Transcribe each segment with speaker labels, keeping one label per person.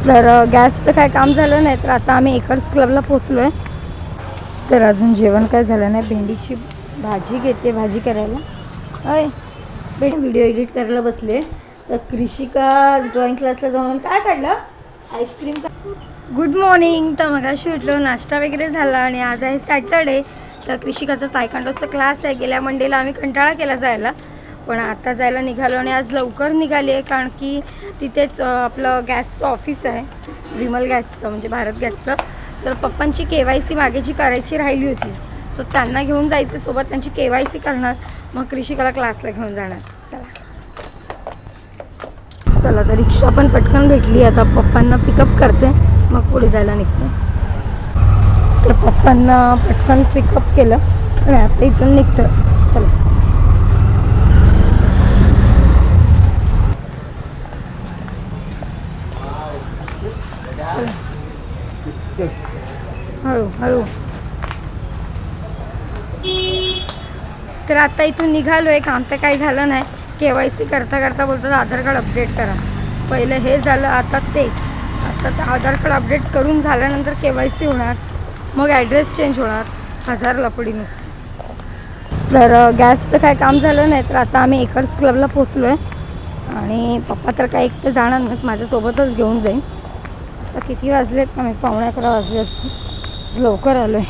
Speaker 1: तर गॅसचं काय काम झालं नाही, तर आता आम्ही एकर्स क्लबला पोचलो आहे. तर अजून जेवण काय झालं नाही. भेंडीची भाजी घेते, भाजी करायला. अय व्हिडिओ एडिट करायला बसले. तर कृषिका ड्रॉइंग क्लासला जाऊन काय काढलं, आईस्क्रीम. Good morning. तर मगाशी उठलो, नाश्ता वगैरे झाला आणि आज आहे सॅटर्डे. तर कृषिकाचा तायकांडोचा क्लास आहे. गेल्या मंडेला आम्ही कंटाळा केला जायला, पण आता जायला निघालो आणि आज लवकर निघाली आहे, कारण की तिथेच आपलं गॅसचं ऑफिस आहे, विमल गॅसचं म्हणजे भारत गॅसचं. तर पप्पांची KYC मागेची करायची राहिली होती, सो त्यांना घेऊन जायचं सोबत. त्यांची KYC करणार, मग कृषिकाला क्लासला घेऊन जाणार. चला तर रिक्षा पण पटकन भेटली. आता पप्पांना पिकअप करते, मग पुढे जायला निघते. तर पप्पांना पटकन पिकअप केलं आणि आता इथून निघतं. चला हळू हळू. तर आता इथून निघालो आहे. काम तर काही झालं नाही. KYC करता करता बोलतात आधार कार्ड अपडेट करा. पहिलं हे झालं, आता ते. आता आधार कार्ड अपडेट करून झाल्यानंतर KYC होणार, मग ॲड्रेस चेंज होणार. हजार लपडी नसते. तर गॅसचं काय काम झालं नाही, तर आता आम्ही एकर्स क्लबला पोचलो आहे. आणि पप्पा तर काय एकटं जाणार नाहीत, माझ्यासोबतच घेऊन जाईन. आता किती वाजलेत का, मी 11:15 वाजले असते. लवकर आलो आहे.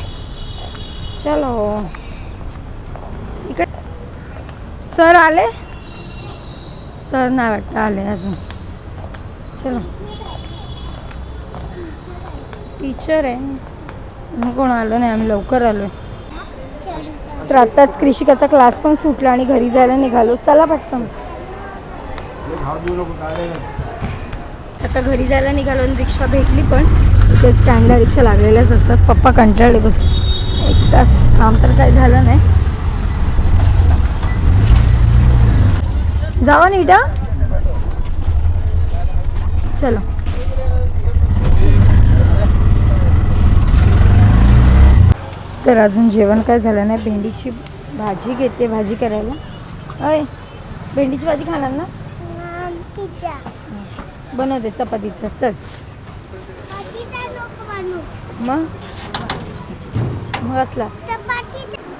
Speaker 1: चलो इकडे. सर आले? सर नाही वाटतं आले अजून. चलो टीचर आहे, कोण आलं नाही, आम्ही लवकर आलो आहे. तर आत्ताच कृषिकाचा क्लास पण सुटला आणि घरी जायला निघालो. चला पटकन. आता घरी जायला निघालो आणि रिक्षा भेटली, पण इथे स्टँडला रिक्षा लागलेल्याच असतात. पप्पा कंटाळले बस. एक तास काम तर काय झालं नाही. जावा नीटा. चलो तर अजून जेवण काय झालं नाही. भेंडीची भाजी घेते, भाजी करायला. अय भेंडीची भाजी खाणार ना? बनवते चपातीचं. चल मग असला.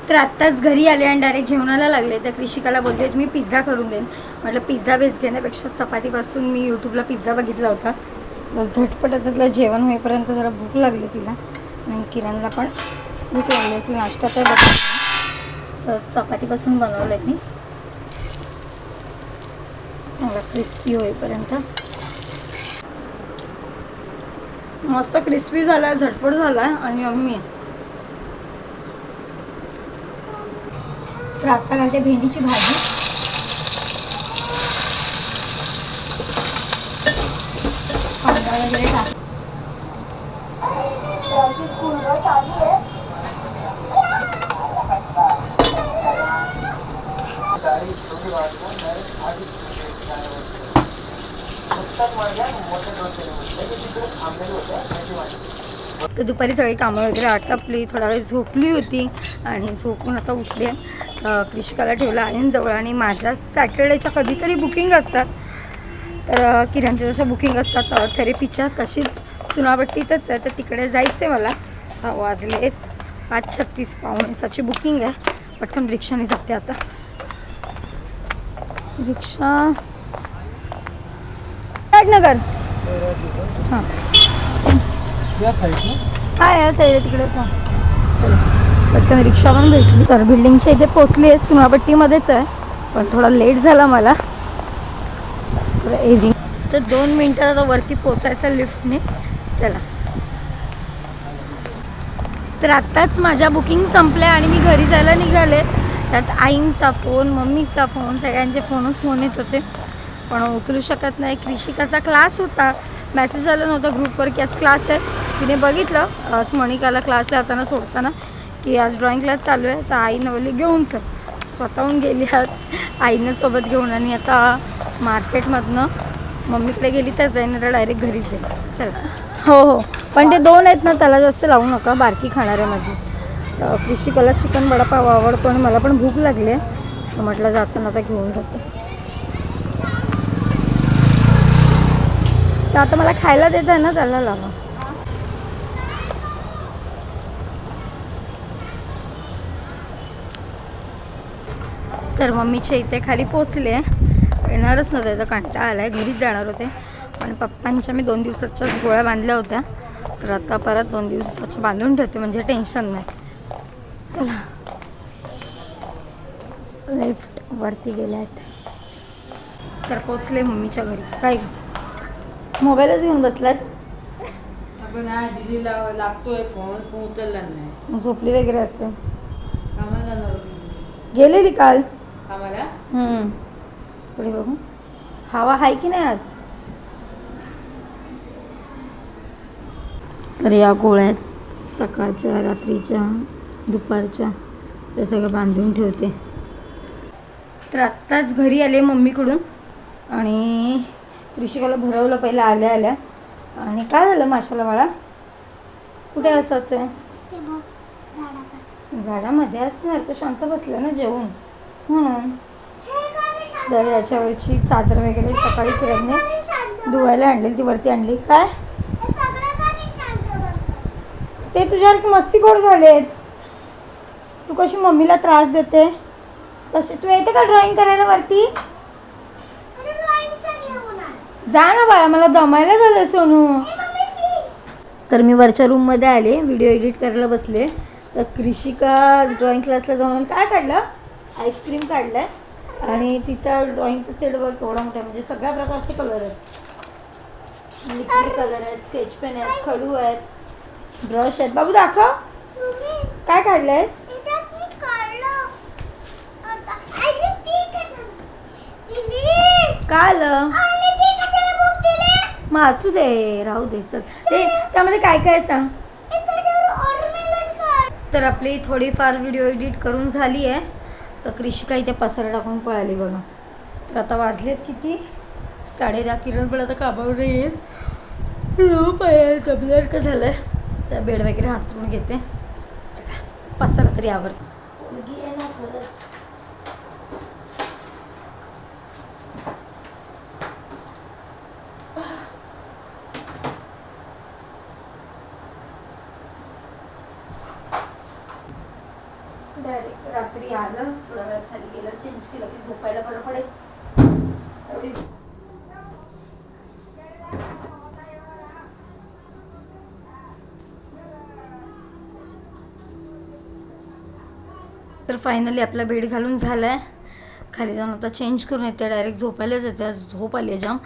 Speaker 1: तर आत्ताच घरी आले आणि डायरेक्ट जेवणाला लागले. तर कृषिकाला बोलते मी पिझ्झा करून देईन. म्हटलं पिझ्झा बेस घेण्यापेक्षा चपातीपासून मी यूट्यूबला पिझ्झा बघितला होता. झटपट त्यातलं जेवण होईपर्यंत जरा भूक लागली तिला, आणि किरणला पण भूक लागली असेल. नाश्ता तर तर चपातीपासून बनवलं आहे मी, चांगला क्रिस्पी होईपर्यंत. मस्त क्रिस्पी झाला, झटपट झाला आणि यम्मी आहे. तर आता घालते भेंडीची भाजी. कांदा वगैरे टाक. तर दुपारी सगळी कामं वगैरे आटपली, थोडा वेळ झोपली होती आणि झोपून आता उठले. कृषिकाला ठेवलं आईंजवळ. आणि माझ्या सॅटर्डेच्या कधीतरी बुकिंग असतात, तर किरणच्या जशा बुकिंग असतात थेरपीच्या, तशीच चुनाभट्टीतच आहे. तर तिकडे जायचं आहे मला. वाजले 5:36, 5:45ची बुकिंग आहे. पटकन रिक्षाने जाते आता. रिक्षा नगर. हां हाय या साईड तिकडे. चला पटकन रिक्षा पण भेटली. तर बिल्डिंगच्या इथे पोचली आहे, चुनाभट्टीमध्येच आहे, पण थोडा लेट झाला मला. तर 2 मिनटात आता वरती पोचायचं लिफ्टने. चला तर आत्ताच माझ्या बुकिंग संपल्या आणि मी घरी जायला निघाले. त्यात आईंचा फोन, मम्मीचा फोन, सगळ्यांचे फोन येत होते, पण उचलू शकत नाही. कृषिकाचा क्लास होता, मेसेज आला नव्हता ग्रुपवर की आज क्लास आहे. तिने बघितलं स्मणिकाला क्लासला जाताना सोडताना की आज ड्रॉइंग क्लास चालू आहे. तर आईनं बोलली घेऊन चल. स्वतःहून गेली आज आईनं सोबत घेऊन. आणि आता मार्केटमधनं मम्मीकडे गेली तर जाईन, तर डायरेक्ट घरीच जाईल. चला हो, पण ते 2 आहेत ना, त्याला जास्त लावू नका, बारकी खाणार आहे माझी. कृषिकाला चिकन वडापाव आवडतो आणि मला पण भूक लागली आहे, तर म्हटलं जाताना आता घेऊन जातो. तर आता मला खायला देत आहे ना, त्याला लावा. तर मम्मीच्या इथे खाली पोचले. येणारच नव्हते, तर कंटाळा आला आहे, घरीच जाणार होते. पण पप्पांच्या मी 2 दिवसाच्याच गोळ्या बांधल्या होत्या, तर आता परत 2 दिवसाच्या बांधून ठेवते, म्हणजे टेन्शन नाही. चला, लेफ्ट वरती गेले आहेत. तर पोचले मम्मीच्या घरी. काय मोबाईलच घेऊन बसलात?
Speaker 2: दिदीला लागतोय फोन उचलला नाही.
Speaker 1: झोपली वगैरे असेल.
Speaker 2: कामाला जाणार होती.
Speaker 1: गेलेली काल.
Speaker 2: कामाला
Speaker 1: पुढे बघू हवा आहे की नाही आज. तर या गोळ्या आहेत, सकाळच्या, रात्रीच्या, दुपारच्या, ते सगळं बांधून ठेवते. तर आत्ताच घरी आले मम्मीकडून आणि कृषिकाला भरवलं पहिलं आल्या आल्या. आणि काय झालं माशाला बाळा? कुठे असाच आहे? झाडामध्ये असणार, तो शांत बसला ना जेवून म्हणून. तर याच्यावरची चादर वगैरे सकाळी किरणने धुवायला आणली, ती वरती आणली. काय ते तुझ्यासारखी मस्तीखोर झालेत. तू कशी मम्मीला त्रास देते तसे. तू येते का ड्रॉइंग करायला वरती? जा ना बाळा, मला दमायला झालं सोनू. तर मी वरच्या रूममध्ये आले, व्हिडिओ एडिट करायला बसले. तर कृषिका ड्रॉइंग क्लासला जाऊन काय काढलं? आईस्क्रीम काढलं आहे. आणि तिचा ड्रॉइंगचा सेट बघ केवढा मोठा, म्हणजे सगळ्या प्रकारचे कलर आहेत. लिक्विड कलर आहेत, स्केच पेन आहेत, खडू आहेत, ब्रश आहेत. बाबू दाखव काय काढलंयस? काय आलं? मग असू दे, राहू दे, चल. ते त्यामध्ये काय काय सांग. तर आपली थोडीफार व्हिडिओ एडिट करून झाली आहे. तर कृषिका इथे पसारा टाकून पळाली बघा. तर आता वाजलेत किती? 10:30. किरण पण आता कामावर येईल. जमल्यासारखं झालं आहे. तर बेड वगैरे हातरून घेते. चला, पसारा तरी आवडतं. डायरेक्ट रात्री आलं, थोड्या वेळात खाली गेलं, चेंज केलं की झोपायला बरं पडेल. एवढी तर फायनली आपला बेड घालून झाला आहे. खाली जाऊन आता चेंज करून येते, डायरेक्ट झोपायलाच येते. आज झोप आली आहे जाम.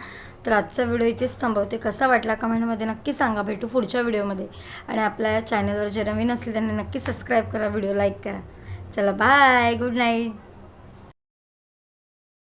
Speaker 1: तर आजचा व्हिडिओ इथेच थांबवते. कसा वाटला कमेंटमध्ये नक्की सांगा. भेटू पुढच्या व्हिडिओमध्ये. आणि आपल्या चॅनलवर जे नवीन असतील त्यांनी नक्की सबस्क्राईब करा, व्हिडिओ लाईक करा. चला बाय, गुड नाईट.